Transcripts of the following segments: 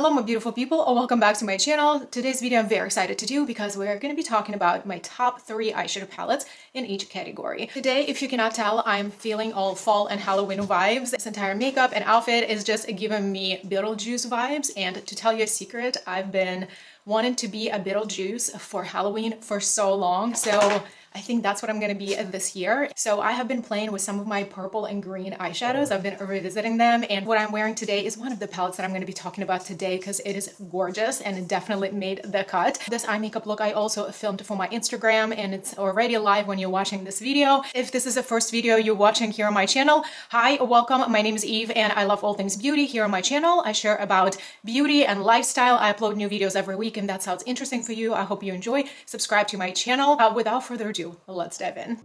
Hello my beautiful people, and welcome back to my channel. Today's video I'm very excited to do because we're going to be talking about my top 3 eyeshadow palettes in each category. Today, if you cannot tell, I'm feeling all fall and Halloween vibes. This entire makeup and outfit is just giving me Beetlejuice vibes, and to tell you a secret, I've been wanting to be a Beetlejuice for Halloween for so long, so I think that's what I'm going to be this year. So I have been playing with some of my purple and green eyeshadows. I've been revisiting them, and what I'm wearing today is one of the palettes that I'm going to be talking about today because it is gorgeous and it definitely made the cut. This eye makeup look I also filmed for my Instagram, and it's already live when you're watching this video. If this is the first video you're watching here on my channel, hi, welcome. My name is Eve and I love all things beauty here on my channel. I share about beauty and lifestyle. I upload new videos every week, and that sounds interesting for you. I hope you enjoy. Subscribe to my channel. Without further ado, let's dive in.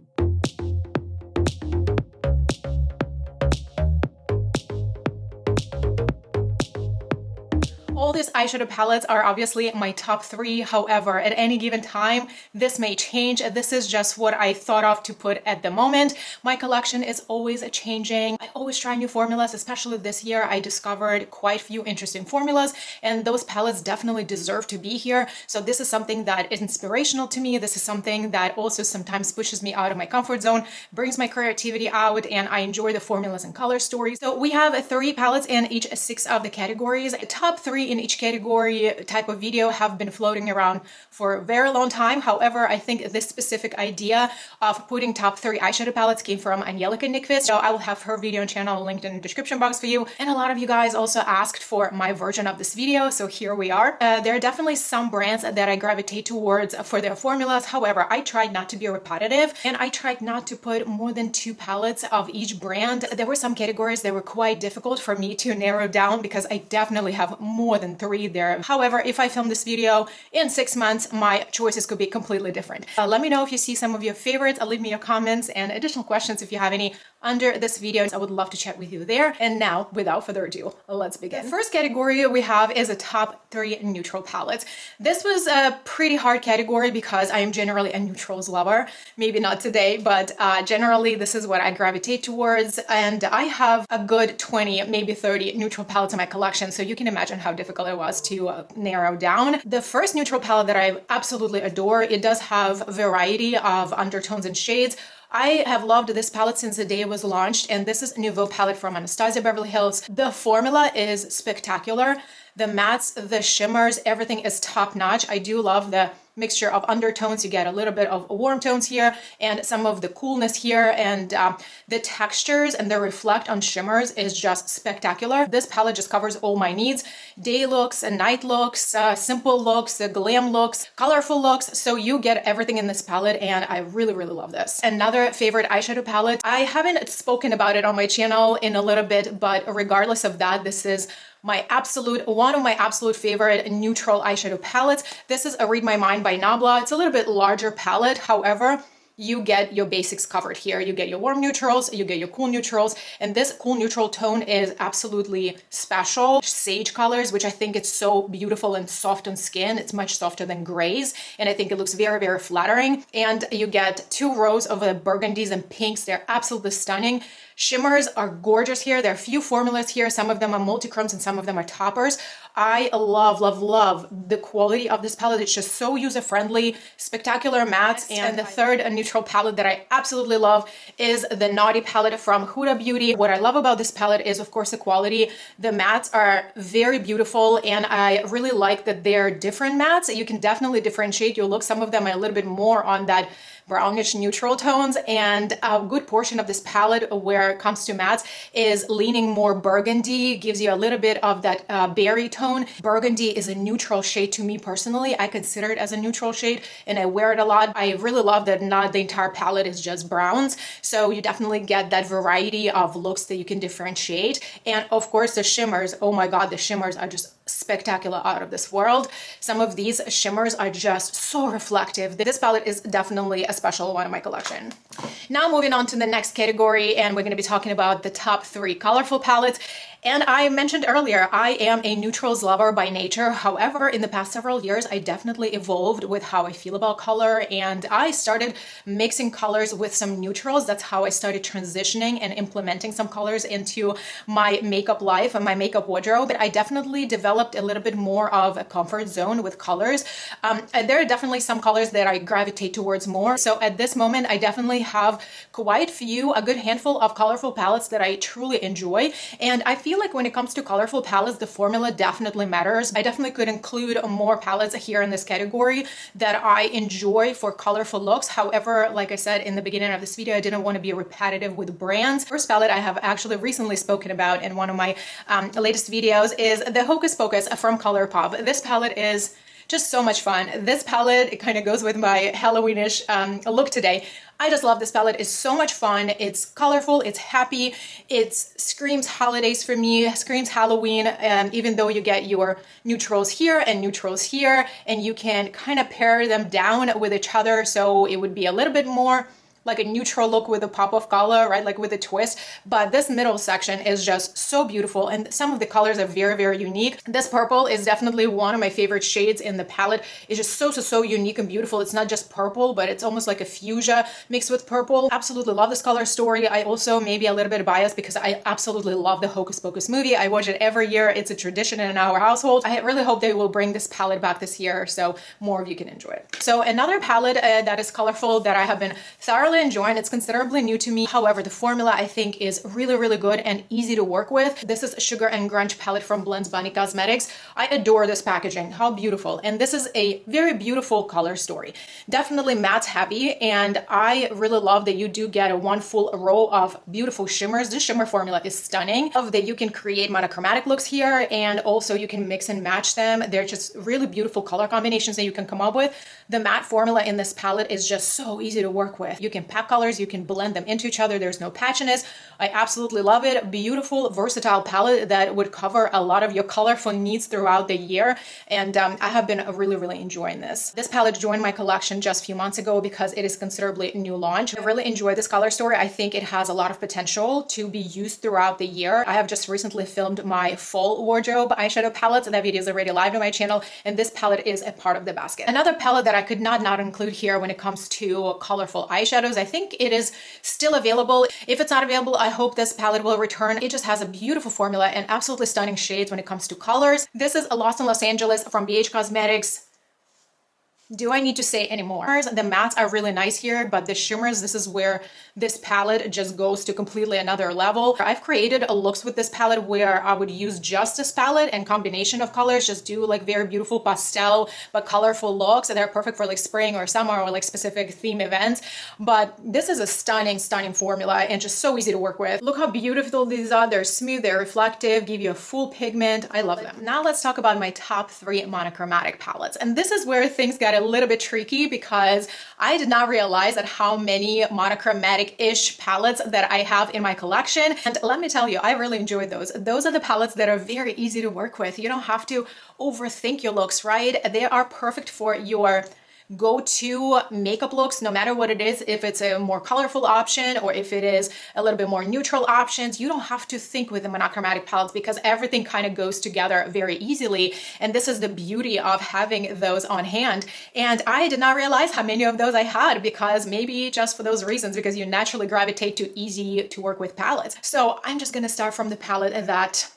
All these eyeshadow palettes are obviously my top 3. However, at any given time, this may change. This is just what I thought of to put at the moment. My collection is always changing. I always try new formulas, especially this year. I discovered quite a few interesting formulas, and those palettes definitely deserve to be here. So this is something that is inspirational to me. This is something that also sometimes pushes me out of my comfort zone, brings my creativity out, and I enjoy the formulas and color stories. So we have 3 palettes in each 6 of the categories. Top 3 in each category type of video have been floating around for a very long time. However, I think this specific idea of putting top 3 eyeshadow palettes came from Angelica Nyqvist. So I will have her video and channel linked in the description box for you. And a lot of you guys also asked for my version of this video, so here we are. There are definitely some brands that I gravitate towards for their formulas. However, I tried not to be repetitive, and I tried not to put more than 2 palettes of each brand. There were some categories that were quite difficult for me to narrow down because I definitely have more than 3 there. However, if I film this video in 6 months, my choices could be completely different. Let me know if you see some of your favorites. Leave me your comments and additional questions if you have any under this video. I would love to chat with you there. And now, without further ado, let's begin. The first category we have is a top 3 neutral palettes. This was a pretty hard category because I am generally a neutrals lover. Maybe not today, but generally this is what I gravitate towards. And I have a good 20, maybe 30 neutral palettes in my collection. So you can imagine how difficult it was to narrow down. The first neutral palette that I absolutely adore, it does have a variety of undertones and shades. I have loved this palette since the day it was launched, and this is Nouveau palette from Anastasia Beverly Hills. The formula is spectacular. The mattes, the shimmers, everything is top-notch. I do love the mixture of undertones. You get a little bit of warm tones here and some of the coolness here, and the textures and the reflect on shimmers is just spectacular. This palette just covers all my needs: day looks and night looks, simple looks, glam looks, colorful looks. So you get everything in this palette, and I really love this. Another favorite eyeshadow palette, I haven't spoken about it on my channel in a little bit, but regardless of that, this is one of my absolute favorite neutral eyeshadow palettes. This is a Read My Mind by Nabla. It's a little bit larger palette. However, you get your basics covered here. You get your warm neutrals, you get your cool neutrals, and this cool neutral tone is absolutely special. Sage colors, which I think it's so beautiful and soft on skin. It's much softer than grays, and I think it looks very flattering. And you get 2 rows of burgundies and pinks. They're absolutely stunning. Shimmers are gorgeous here. There are a few formulas here. Some of them are multi-chromes and some of them are toppers. I love the quality of this palette. It's just so user-friendly, spectacular mattes. And the third neutral palette that I absolutely love is the Naughty palette from Huda Beauty. What I love about this palette is, of course, the quality. The mattes are very beautiful, and I really like that they're different mattes. You can definitely differentiate your look. Some of them are a little bit more on that brownish neutral tones, and a good portion of this palette where it comes to mattes is leaning more burgundy, gives you a little bit of that berry tone. Burgundy is a neutral shade to me personally. I consider it as a neutral shade, and I wear it a lot. I really love that not the entire palette is just browns, so you definitely get that variety of looks that you can differentiate. And of course the shimmers, oh my god, the shimmers are just spectacular, out of this world. Some of these shimmers are just so reflective. This palette is definitely a special one in my collection. Now moving on to the next category, and we're going to be talking about the top 3 colorful palettes. And I mentioned earlier, I am a neutrals lover by nature. However, in the past several years, I definitely evolved with how I feel about color, and I started mixing colors with some neutrals. That's how I started transitioning and implementing some colors into my makeup life and my makeup wardrobe. But I definitely developed a little bit more of a comfort zone with colors. There are definitely some colors that I gravitate towards more. So at this moment, I definitely have quite a good handful of colorful palettes that I truly enjoy. And I feel like when it comes to colorful palettes, the formula definitely matters. I definitely could include more palettes here in this category that I enjoy for colorful looks. However, like I said in the beginning of this video, I didn't want to be repetitive with brands. First palette I have actually recently spoken about in one of my latest videos is the Hokus Pocus from Colourpop. This palette is just so much fun. This palette, it kind of goes with my Halloweenish look today. I just love this palette. It's so much fun. It's colorful, it's happy, it screams holidays for me, screams Halloween, even though you get your neutrals here and neutrals here, and you can kind of pair them down with each other, so it would be a little bit more like a neutral look with a pop of color, right? Like with a twist. But this middle section is just so beautiful. And some of the colors are very, very unique. This purple is definitely one of my favorite shades in the palette. It's just so unique and beautiful. It's not just purple, but it's almost like a fuchsia mixed with purple. Absolutely love this color story. I also may be a little bit biased because I absolutely love the Hocus Pocus movie. I watch it every year. It's a tradition in our household. I really hope they will bring this palette back this year so more of you can enjoy it. So another palette that is colorful that I have been thoroughly enjoying. It's considerably new to me. However, the formula I think is really good and easy to work with. This is Sugar and Grunge palette from NOMAD Cosmetics. I adore this packaging. How beautiful. And this is a very beautiful color story. Definitely matte heavy, and I really love that you do get one full row of beautiful shimmers. This shimmer formula is stunning. I love that you can create monochromatic looks here, and also you can mix and match them. They're just really beautiful color combinations that you can come up with. The matte formula in this palette is just so easy to work with. You can pack colors, you can blend them into each other. There's no patchiness. I absolutely love it. Beautiful, versatile palette that would cover a lot of your colorful needs throughout the year. And I have been really enjoying this. This palette joined my collection just a few months ago because it is considerably new launch. I really enjoy this color story. I think it has a lot of potential to be used throughout the year. I have just recently filmed my fall wardrobe eyeshadow palettes. That video is already live on my channel, and this palette is a part of the basket. Another palette that I could not include here when it comes to colorful eyeshadows. I think it is still available. If it's not available, I hope this palette will return. It just has a beautiful formula and absolutely stunning shades when it comes to colors. This is Lost in Los Angeles from BH Cosmetics. Do I need to say any more? The mattes are really nice here, but the shimmers, this is where this palette just goes to completely another level. I've created looks with this palette where I would use just this palette and combination of colors, just do like very beautiful pastel but colorful looks, and they're perfect for like spring or summer or like specific theme events. But this is a stunning formula and just so easy to work with. Look how beautiful these are. They're smooth, they're reflective, give you a full pigment. I love them. Now let's talk about my top 3 monochromatic palettes. And this is where things got a little bit tricky because I did not realize that how many monochromatic-ish palettes that I have in my collection. And let me tell you, I really enjoyed those. Those are the palettes that are very easy to work with. You don't have to overthink your looks, right? They are perfect for your go-to makeup looks, no matter what it is. If it's a more colorful option or if it is a little bit more neutral options, you don't have to think with the monochromatic palettes because everything kind of goes together very easily. And this is the beauty of having those on hand. And I did not realize how many of those I had, because maybe just for those reasons, because you naturally gravitate to easy to work with palettes. So I'm just gonna start from the palette that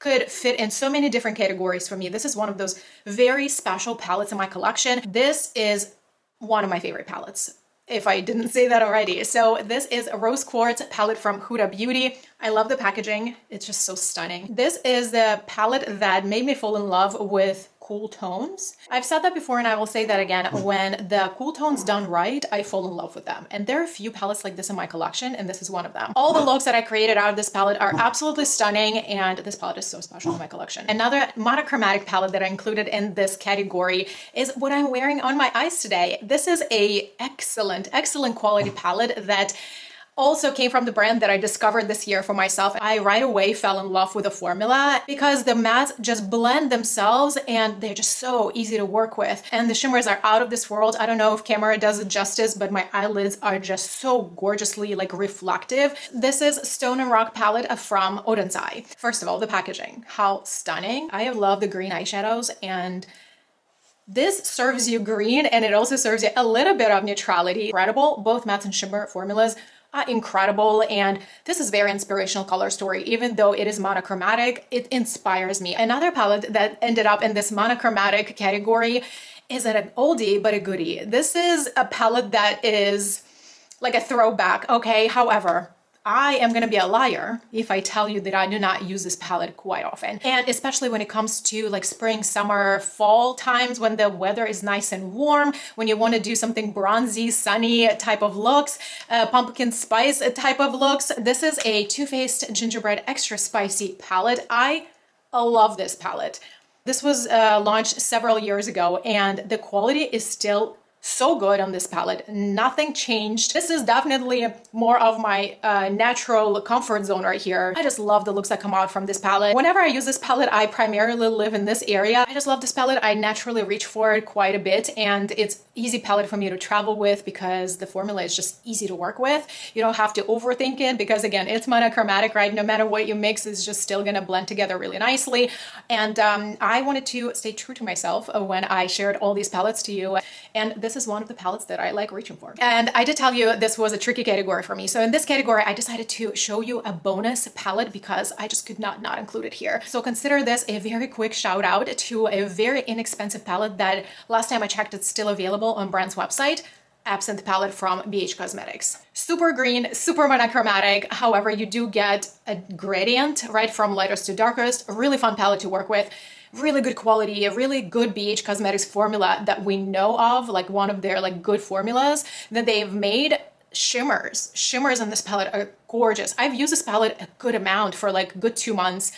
could fit in so many different categories for me. This is one of those very special palettes in my collection. This is one of my favorite palettes, if I didn't say that already. So this is a Rose Quartz palette from Huda Beauty. I love the packaging. It's just so stunning. This is the palette that made me fall in love with cool tones. I've said that before and I will say that again. When the cool tones done right, I fall in love with them. And there are a few palettes like this in my collection, and this is one of them. All the looks that I created out of this palette are absolutely stunning, and this palette is so special in my collection. Another monochromatic palette that I included in this category is what I'm wearing on my eyes today. This is a excellent quality palette that also came from the brand that I discovered this year for myself. I right away fell in love with the formula because the mattes just blend themselves and they're just so easy to work with. And the shimmers are out of this world. I don't know if camera does it justice, but my eyelids are just so gorgeously like reflective. This is Stone and Rock palette from Odenseye. First of all, the packaging, how stunning. I love the green eyeshadows, and this serves you green and it also serves you a little bit of neutrality. Incredible. Both matte and shimmer formulas are incredible, and this is very inspirational color story. Even though it is monochromatic, it inspires me. Another palette that ended up in this monochromatic category is an oldie but a goodie. This is a palette that is like a throwback, okay? However, I am gonna be a liar if I tell you that I do not use this palette quite often. And especially when it comes to like spring, summer, fall times when the weather is nice and warm, when you wanna do something bronzy, sunny type of looks, pumpkin spice type of looks. This is a Too Faced Gingerbread Extra Spicy palette. I love this palette. This was launched several years ago and the quality is still so good on this palette. Nothing changed. This is definitely more of my natural comfort zone right here. I just love the looks that come out from this palette. Whenever I use this palette, I primarily live in this area. I just love this palette. I naturally reach for it quite a bit, and it's easy palette for me to travel with because the formula is just easy to work with. You don't have to overthink it because again, it's monochromatic, right? No matter what you mix, it's just still gonna blend together really nicely. And I wanted to stay true to myself when I shared all these palettes to you. And this is one of the palettes that I like reaching for. And I did tell you this was a tricky category for me. So in this category, I decided to show you a bonus palette because I just could not include it here. So consider this a very quick shout out to a very inexpensive palette that last time I checked, it's still available on brand's website. Absinthe palette from NOMAD Cosmetics. Super green, super monochromatic. However, you do get a gradient, right, from lightest to darkest. A really fun palette to work with. Really good quality, a really good BH Cosmetics formula that we know of, like one of their like good formulas that they've made. Shimmers in this palette are gorgeous. I've used this palette a good amount for like good 2 months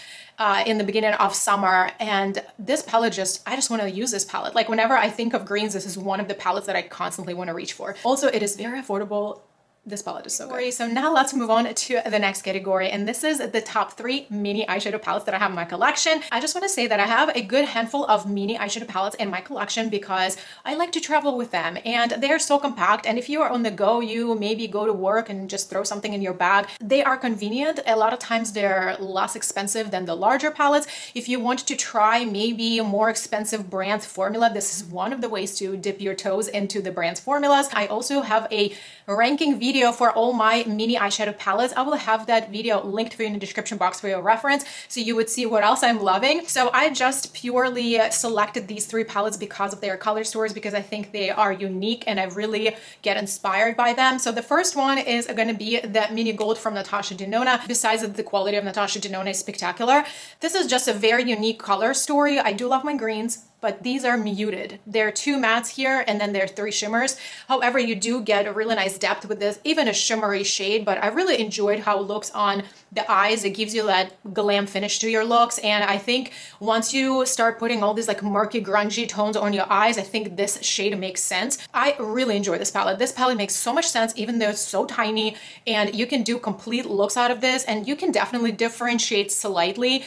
in the beginning of summer, and this palette I just want to use this palette. Like whenever I think of greens, this is one of the palettes that I constantly want to reach for. Also, it is very affordable. This palette is so good. So now let's move on to the next category. And this is the top 3 mini eyeshadow palettes that I have in my collection. I just want to say that I have a good handful of mini eyeshadow palettes in my collection because I like to travel with them and they're so compact. And if you are on the go, you maybe go to work and just throw something in your bag. They are convenient. A lot of times they're less expensive than the larger palettes. If you want to try maybe a more expensive brand formula, this is one of the ways to dip your toes into the brand's formulas. I also have a ranking video for all my mini eyeshadow palettes. I will have that video linked for you in the description box for your reference so you would see what else I'm loving. So I just purely selected these 3 palettes because of their color stories, because I think they are unique and I really get inspired by them. So the first one is going to be the mini gold from Natasha Denona. Besides that, the quality of Natasha Denona is spectacular. This is just a very unique color story. I do love my greens, but these are muted. There are 2 mattes here and then there are 3 shimmers. However, you do get a really nice depth with this, even a shimmery shade, but I really enjoyed how it looks on the eyes. It gives you that glam finish to your looks. And I think once you start putting all these like murky, grungy tones on your eyes, I think this shade makes sense. I really enjoy this palette. This palette makes so much sense, even though it's so tiny, and you can do complete looks out of this, and you can definitely differentiate slightly.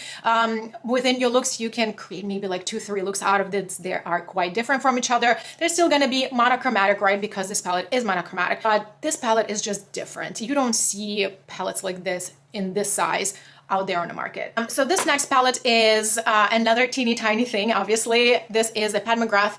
Within your looks, you can create maybe like 2-3 looks out of this. They are quite different from each other. They're still gonna be monochromatic, right? Because this palette is monochromatic, but this palette is just different. You don't see palettes like this in this size out there on the market. So this next palette is another teeny tiny thing. Obviously, this is a Pat McGrath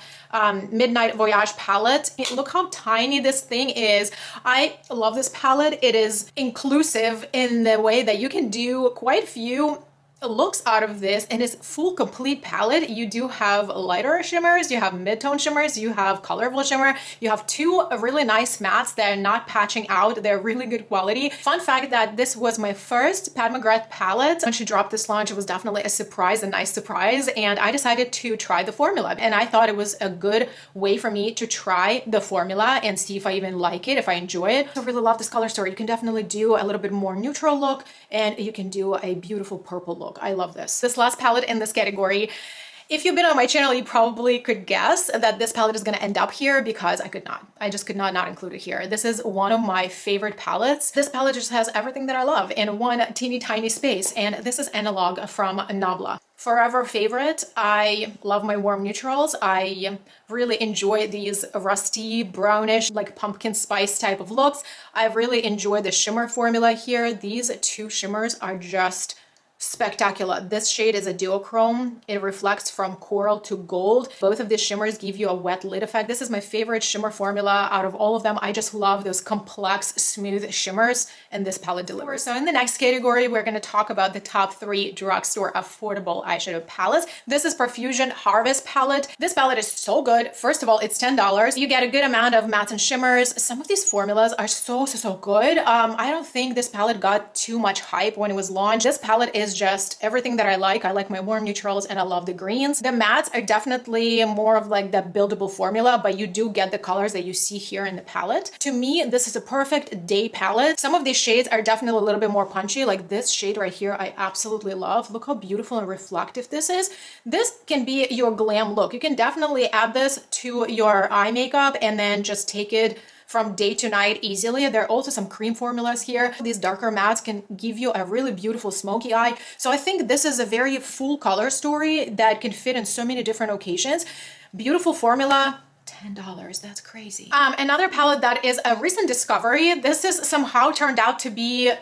Midnight Voyage palette. Look how tiny this thing is. I love this palette. It is inclusive in the way that you can do quite a few looks out of this, and it's full complete palette. You do have lighter shimmers, you have mid-tone shimmers, you have colorful shimmer, you have 2 really nice mattes that are not patching out. They're really good quality. Fun fact that this was my first Pat McGrath palette. When she dropped this launch, it was definitely a surprise, a nice surprise, and I decided to try the formula, and I thought it was a good way for me to try the formula and see if I even like it, if I enjoy it. I really love this color story. You can definitely do a little bit more neutral look, and you can do a beautiful purple look. I love this. This last palette in this category If you've been on my channel, you probably could guess that this palette is going to end up here because I could not. I just could not include it here. This is one of my favorite palettes. This palette just has everything that I love in one teeny tiny space, and this is Analog from Nabla. Forever favorite. I love my warm neutrals. I really enjoy these rusty, brownish, like pumpkin spice type of looks. I really enjoy the shimmer formula here. These two shimmers are just spectacular. This shade is a duochrome. It reflects from coral to gold. Both of these shimmers give you a wet lid effect. This is my favorite shimmer formula out of all of them. I just love those complex, smooth shimmers, and this palette delivers. So in the next category, we're going to talk about the top 3 drugstore affordable eyeshadow palettes. This is Profusion Harvest palette. This palette is so good. First of all, it's $10. You get a good amount of mattes and shimmers. Some of these formulas are so good. I don't think this palette got too much hype when it was launched. This palette is just everything that I like. I like my warm neutrals and I love the greens. The mattes are definitely more of like the buildable formula, but you do get the colors that you see here in the palette. To me, this is a perfect day palette. Some of these shades are definitely a little bit more punchy. Like this shade right here, I absolutely love. Look how beautiful and reflective this is. This can be your glam look. You can definitely add this to your eye makeup and then just take it from day to night easily. There are also some cream formulas here. These darker mattes can give you a really beautiful smoky eye. So I think this is a very full color story that can fit in so many different occasions. Beautiful formula. $10, that's crazy. Another palette that is a recent discovery. This is somehow turned out to be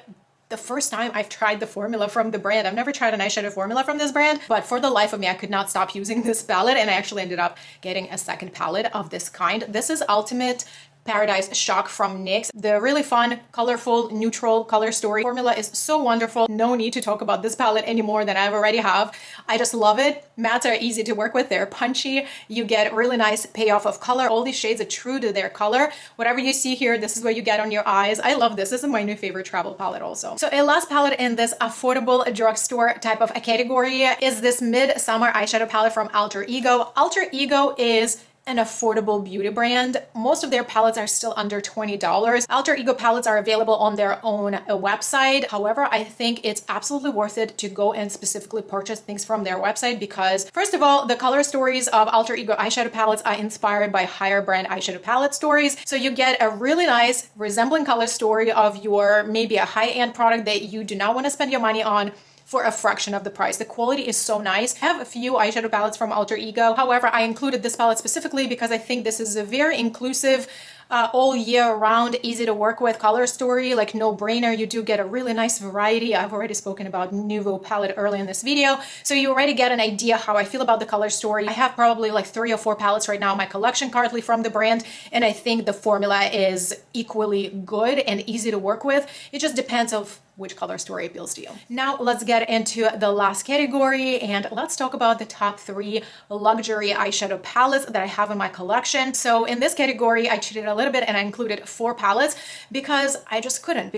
the first time I've tried the formula from the brand. I've never tried an eyeshadow formula from this brand, but for the life of me, I could not stop using this palette, and I actually ended up getting a second palette of this kind. This is Ultimate Paradise Shock from NYX. The really fun, colorful, neutral color story formula is so wonderful. No need to talk about this palette any more than I already have. I just love it. Mattes are easy to work with. They're punchy. You get really nice payoff of color. All these shades are true to their color. Whatever you see here, this is what you get on your eyes. I love this. This is my new favorite travel palette also. So a last palette in this affordable drugstore type of a category is this mid-summer eyeshadow palette from Alter Ego. Alter Ego is an affordable beauty brand. Most of their palettes are still under $20. Alter Ego palettes are available on their own website. However, I think it's absolutely worth it to go and specifically purchase things from their website because, first of all, the color stories of Alter Ego eyeshadow palettes are inspired by higher brand eyeshadow palette stories. So you get a really nice resembling color story of your maybe a high-end product that you do not want to spend your money on for a fraction of the price. The quality is so nice. I have a few eyeshadow palettes from Alter Ego. However, I included this palette specifically because I think this is a very inclusive, all year round, easy to work with color story, like no brainer. You do get a really nice variety. I've already spoken about Nouveau palette early in this video. So you already get an idea how I feel about the color story. I have probably like 3 or 4 palettes right now in my collection currently from the brand. And I think the formula is equally good and easy to work with. It just depends of which color story appeals to you. Now let's get into the last category and let's talk about the top 3 luxury eyeshadow palettes that I have in my collection. So in this category, I cheated a little bit and I included 4 palettes because I just couldn't,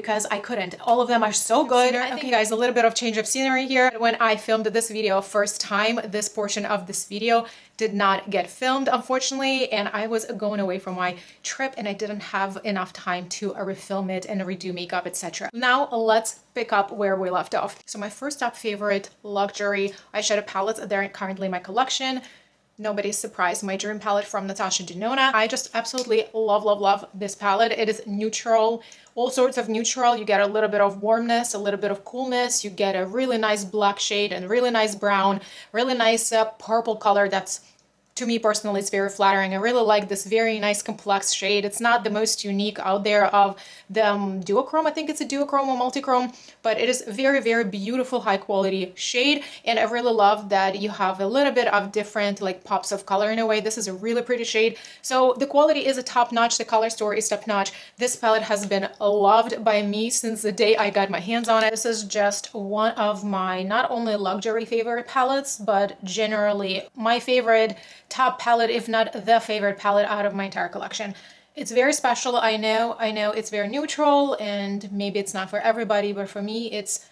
All of them are so good. Okay guys, a little bit of change of scenery here. When I filmed this video first time, this portion of this video did not get filmed, unfortunately, and I was going away from my trip and I didn't have enough time to refilm it and redo makeup, etc. Now let's pick up where we left off. So my first top favorite luxury eyeshadow palettes that are currently in my collection. Nobody's surprised, my dream palette from Natasha Denona. I just absolutely love this palette. It is neutral, all sorts of neutral. You get a little bit of warmness, a little bit of coolness. You get a really nice black shade and really nice brown, really nice purple color that's, to me personally, it's very flattering. I really like this very nice complex shade. It's not the most unique out there of the duochrome. I think it's a duochrome or multichrome, but it is very beautiful, high quality shade. And I really love that you have a little bit of different like pops of color in a way. This is a really pretty shade. So the quality is a top notch. The color story is top notch. This palette has been loved by me since the day I got my hands on it. This is just one of my not only luxury favorite palettes, but generally my favorite top palette, if not the favorite palette out of my entire collection. It's very special. I know it's very neutral and maybe it's not for everybody, but for me, it's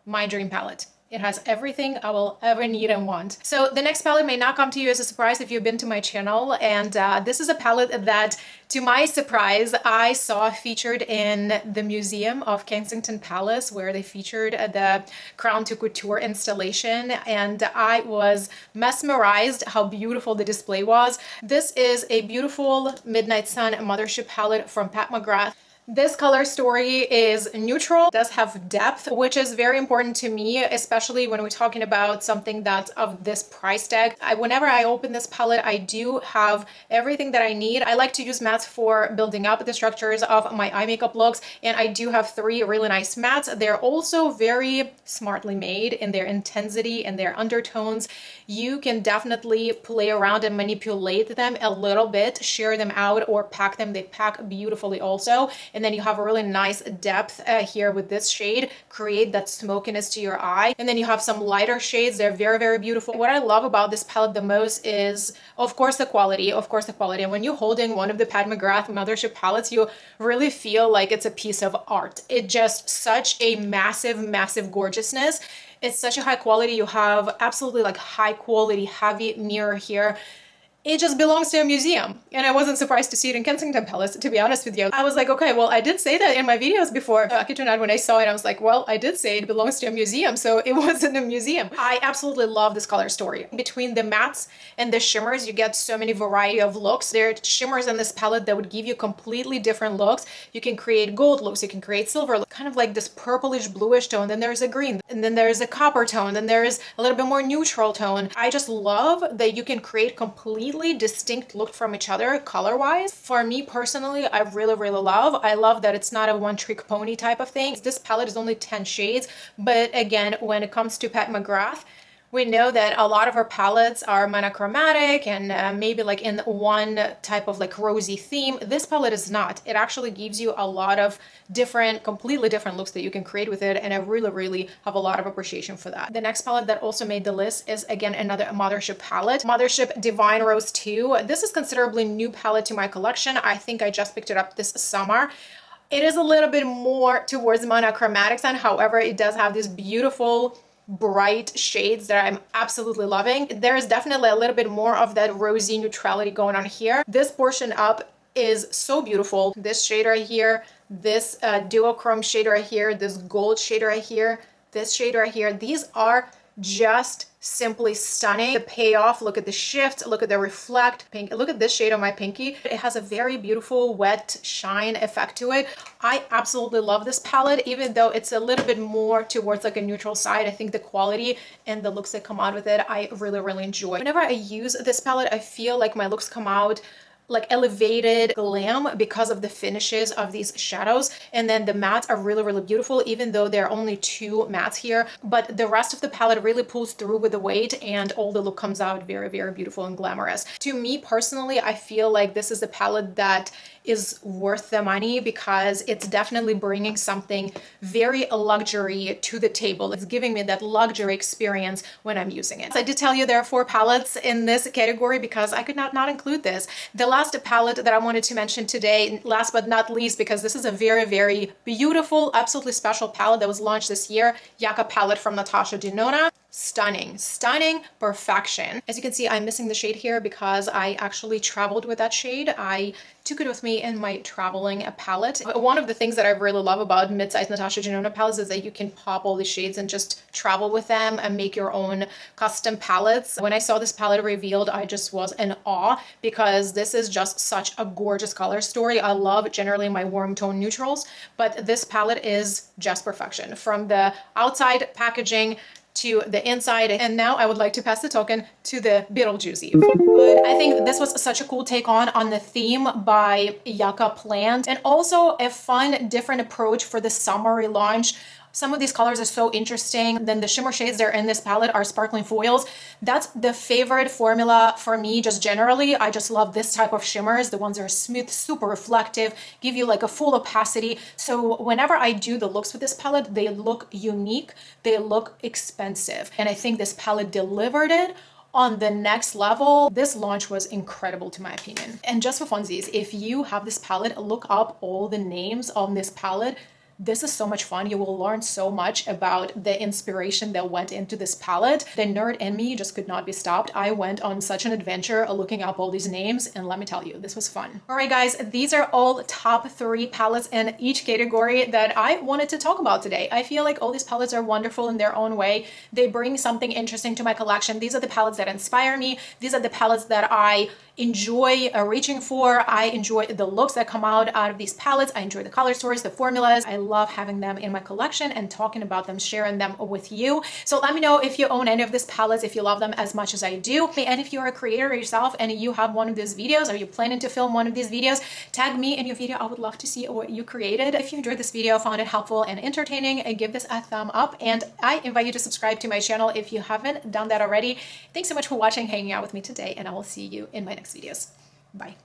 my dream palette. It has everything I will ever need and want. So the next palette may not come to you as a surprise if you've been to my channel. And this is a palette that, to my surprise, I saw featured in the Museum of Kensington Palace, where they featured the Crown to Couture installation. And I was mesmerized how beautiful the display was. This is a beautiful Midnight Sun Mothership palette from Pat McGrath. This color story is neutral, does have depth, which is very important to me, especially when we're talking about something that's of this price tag. Whenever I open this palette, I do have everything that I need. I like to use mattes for building up the structures of my eye makeup looks, and I do have 3 really nice mattes. They're also very smartly made in their intensity and their undertones. You can definitely play around and manipulate them a little bit, share them out, or pack them. They pack beautifully also. And then you have a really nice depth here with this shade, create that smokiness to your eye. And then you have some lighter shades. They're very, very beautiful. What I love about this palette the most is, of course, the quality, And when you're holding one of the Pat McGrath Mothership palettes, you really feel like it's a piece of art. It's just such a massive, massive gorgeousness. It's such a high quality. You have absolutely like high quality, heavy mirror here. It just belongs to a museum. And I wasn't surprised to see it in Kensington Palace, to be honest with you. I was like, okay, well, I did say that in my videos before. When I saw it, I was like, well, I did say it belongs to a museum, so it was in a museum. I absolutely love this color story. Between the mattes and the shimmers, you get so many variety of looks. There are shimmers in this palette that would give you completely different looks. You can create gold looks, you can create silver, kind of like this purplish bluish tone, then there's a green, and then there's a copper tone, then there's a little bit more neutral tone. I just love that you can create completely distinct look from each other color-wise. For me personally, I really love that it's not a one-trick pony type of thing. This palette is only 10 shades, but again, when it comes to Pat McGrath, we know that a lot of her palettes are monochromatic and maybe like in one type of like rosy theme. This palette is not. It actually gives you a lot of different, completely different looks that you can create with it, and I really have a lot of appreciation for that. The next palette that also made the list is again another Mothership palette, Mothership Divine Rose 2. This is considerably new palette to my collection. I think I just picked it up this summer. It is a little bit more towards monochromatic side, however, it does have this beautiful bright shades that I'm absolutely loving. There is definitely a little bit more of that rosy neutrality going on here. This portion up is so beautiful. This shade right here, this duochrome shade right here, this gold shade right here, this shade right here, these are just simply stunning. The payoff, look at the shift, look at the reflect pink, look at this shade on my pinky. It has a very beautiful wet shine effect to it. I absolutely love this palette, even though it's a little bit more towards like a neutral side. I think the quality and the looks that come out with it, I really enjoy. Whenever I use this palette, I feel like my looks come out like elevated glam because of the finishes of these shadows. And then the mattes are really beautiful, even though there are only 2 mattes here, but the rest of the palette really pulls through with the weight and all the look comes out very beautiful and glamorous. To me personally, I feel like this is a palette that is worth the money because it's definitely bringing something very luxury to the table. It's giving me that luxury experience when I'm using it. So I did tell you there are 4 palettes in this category because I could not include this. The last palette that I wanted to mention today, last but not least, because this is a very beautiful, absolutely special palette that was launched this year, Yucca palette from Natasha Denona. Stunning perfection. As you can see, I'm missing the shade here because I actually traveled with that shade. I took it with me in my traveling palette. One of the things that I really love about mid-size Natasha Denona palettes is that you can pop all the shades and just travel with them and make your own custom palettes. When I saw this palette revealed, I just was in awe because this is just such a gorgeous color story. I love generally my warm tone neutrals, but this palette is just perfection. From the outside packaging to the inside. And now I would like to pass the token to the Beetlejuice. I think this was such a cool take on the theme by Yucca Plant, and also a fun, different approach for the summer relaunch. Some of these colors are so interesting. Then the shimmer shades that are in this palette are sparkling foils. That's the favorite formula for me just generally. I just love this type of shimmers. The ones that are smooth, super reflective, give you like a full opacity. So whenever I do the looks with this palette, they look unique, they look expensive. And I think this palette delivered it on the next level. This launch was incredible to my opinion. And just for funsies, if you have this palette, look up all the names on this palette. This is so much fun. You will learn so much about the inspiration that went into this palette. The nerd in me just could not be stopped. I went on such an adventure looking up all these names, and let me tell you, this was fun. All right, guys, these are all top 3 palettes in each category that I wanted to talk about today. I feel like all these palettes are wonderful in their own way. They bring something interesting to my collection. These are the palettes that inspire me. These are the palettes that I enjoy reaching for. I enjoy the looks that come out of these palettes. I enjoy the color stories, the formulas. I love having them in my collection and talking about them, sharing them with you. So let me know if you own any of these palettes, if you love them as much as I do. And if you're a creator yourself and you have one of these videos, or you're planning to film one of these videos, tag me in your video. I would love to see what you created. If you enjoyed this video, found it helpful and entertaining, give this a thumb up. And I invite you to subscribe to my channel if you haven't done that already. Thanks so much for watching, hanging out with me today, and I will see you in my next videos. Bye.